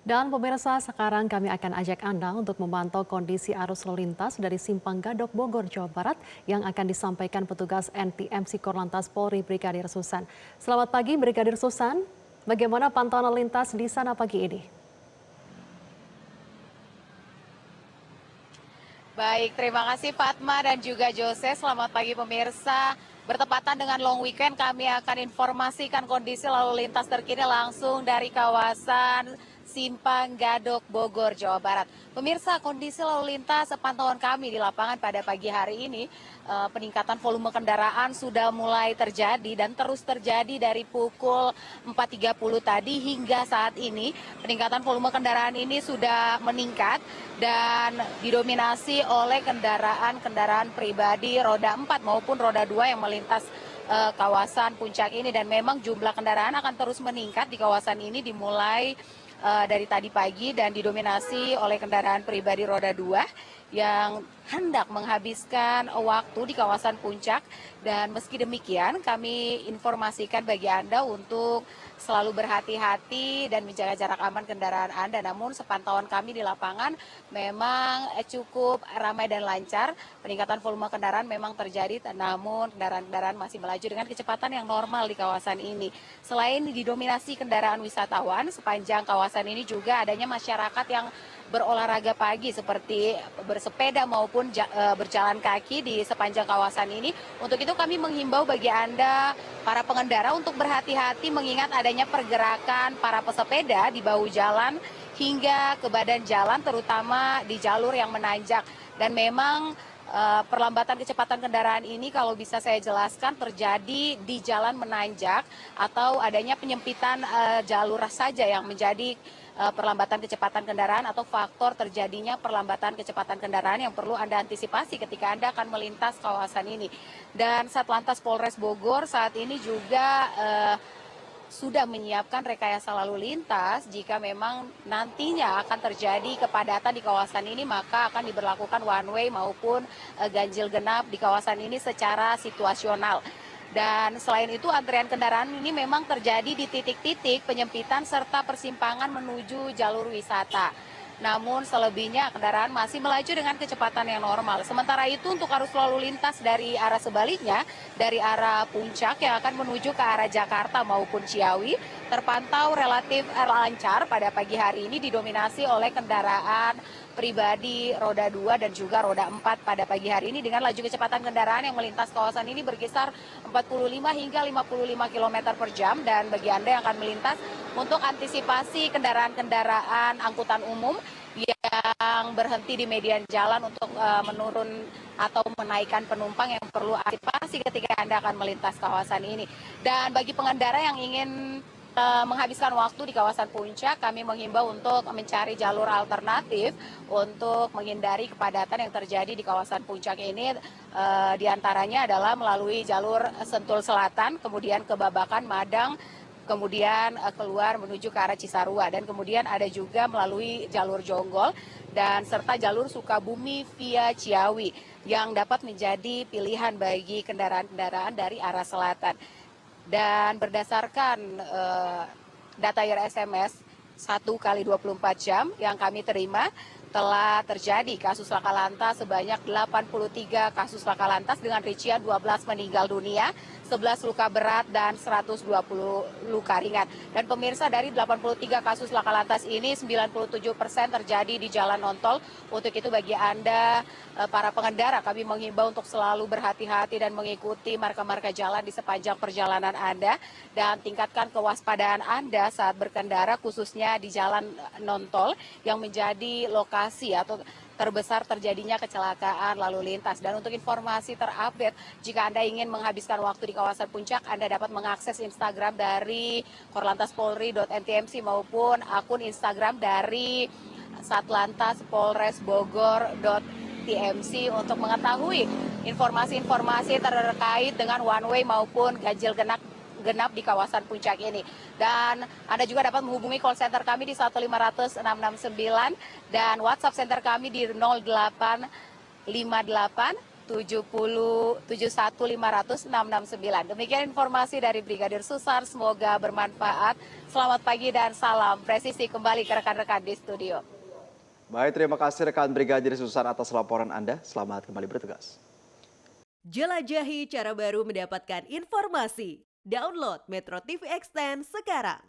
Dan pemirsa, sekarang kami akan ajak Anda untuk memantau kondisi arus lalu lintas dari Simpang Gadok Bogor, Jawa Barat yang akan disampaikan petugas NTMC Korlantas Polri Brigadir Susan. Selamat pagi Brigadir Susan, bagaimana pantauan lalu lintas di sana pagi ini? Baik, terima kasih Fatma dan juga Jose. Selamat pagi pemirsa. Bertepatan dengan long weekend, kami akan informasikan kondisi lalu lintas terkini langsung dari kawasan Simpang Gadok Bogor, Jawa Barat. Pemirsa, kondisi lalu lintas sepantauan kami di lapangan pada pagi hari ini, peningkatan volume kendaraan sudah mulai terjadi dan terus terjadi dari pukul 4.30 tadi hingga saat ini. Peningkatan volume kendaraan ini sudah meningkat dan didominasi oleh kendaraan-kendaraan pribadi roda 4 maupun roda 2 yang melintas kawasan puncak ini, dan memang jumlah kendaraan akan terus meningkat di kawasan ini dimulai dari tadi pagi dan didominasi oleh kendaraan pribadi roda 2 yang hendak menghabiskan waktu di kawasan puncak. Dan meski demikian kami informasikan bagi Anda untuk selalu berhati-hati dan menjaga jarak aman kendaraan Anda. Namun sepantauan kami di lapangan memang cukup ramai dan lancar. Peningkatan volume kendaraan memang terjadi, namun kendaraan-kendaraan masih melaju dengan kecepatan yang normal di kawasan ini. Selain didominasi kendaraan wisatawan, sepanjang kawasan ini juga adanya masyarakat yang berolahraga pagi seperti bersepeda maupun berjalan kaki di sepanjang kawasan ini. Untuk itu kami menghimbau bagi Anda para pengendara untuk berhati-hati mengingat adanya pergerakan para pesepeda di bahu jalan hingga ke badan jalan, terutama di jalur yang menanjak. Dan memang perlambatan kecepatan kendaraan ini kalau bisa saya jelaskan terjadi di jalan menanjak atau adanya penyempitan jalur saja yang menjadi perlambatan kecepatan kendaraan atau faktor terjadinya perlambatan kecepatan kendaraan yang perlu Anda antisipasi ketika Anda akan melintas kawasan ini. Dan Satlantas Polres Bogor saat ini juga sudah menyiapkan rekayasa lalu lintas jika memang nantinya akan terjadi kepadatan di kawasan ini, maka akan diberlakukan one way maupun ganjil genap di kawasan ini secara situasional. Dan selain itu antrian kendaraan ini memang terjadi di titik-titik penyempitan serta persimpangan menuju jalur wisata. Namun selebihnya kendaraan masih melaju dengan kecepatan yang normal. Sementara itu untuk arus lalu lintas dari arah sebaliknya, dari arah puncak yang akan menuju ke arah Jakarta maupun Ciawi, terpantau relatif lancar pada pagi hari ini didominasi oleh kendaraan pribadi roda 2 dan juga roda 4 pada pagi hari ini dengan laju kecepatan kendaraan yang melintas kawasan ini berkisar 45 hingga 55 km per jam. Dan bagi Anda yang akan melintas, untuk antisipasi kendaraan-kendaraan angkutan umum yang berhenti di median jalan untuk menurun atau menaikkan penumpang yang perlu antisipasi ketika Anda akan melintas kawasan ini. Dan bagi pengendara yang ingin menghabiskan waktu di kawasan puncak, kami menghimbau untuk mencari jalur alternatif untuk menghindari kepadatan yang terjadi di kawasan puncak ini. Di antaranya adalah melalui jalur Sentul Selatan, kemudian ke Babakan, Madang, kemudian keluar menuju ke arah Cisarua, dan kemudian ada juga melalui jalur Jonggol dan serta jalur Sukabumi via Ciawi yang dapat menjadi pilihan bagi kendaraan-kendaraan dari arah selatan. Dan berdasarkan data SMS 1 kali 24 jam yang kami terima, telah terjadi kasus laka lantas sebanyak 83 kasus laka lantas dengan rincian 12 meninggal dunia, 11 luka berat, dan 120 luka ringan. Dan pemirsa, dari 83 kasus laka lantas ini 97% terjadi di jalan non-tol. Untuk itu bagi Anda para pengendara, kami menghimbau untuk selalu berhati-hati dan mengikuti marka-marka jalan di sepanjang perjalanan Anda dan tingkatkan kewaspadaan Anda saat berkendara khususnya di jalan non-tol yang menjadi lokasi atau terbesar terjadinya kecelakaan lalu lintas. Dan untuk informasi terupdate, jika Anda ingin menghabiskan waktu di kawasan puncak, Anda dapat mengakses Instagram dari korlantaspolri.ntmc maupun akun Instagram dari Satlantas Polres Bogor.tmc untuk mengetahui informasi-informasi terkait dengan one way maupun ganjil genap di kawasan puncak ini. Dan Anda juga dapat menghubungi call center kami di 1500669 dan WhatsApp center kami di 0858 7171500 Demikian informasi dari Brigadir Susar, semoga bermanfaat. Selamat pagi dan salam presisi kembali ke rekan-rekan di studio. Baik, terima kasih rekan Brigadir Susar atas laporan Anda. Selamat kembali bertugas. Jelajahi cara baru mendapatkan informasi. Download Metro TV Extend sekarang.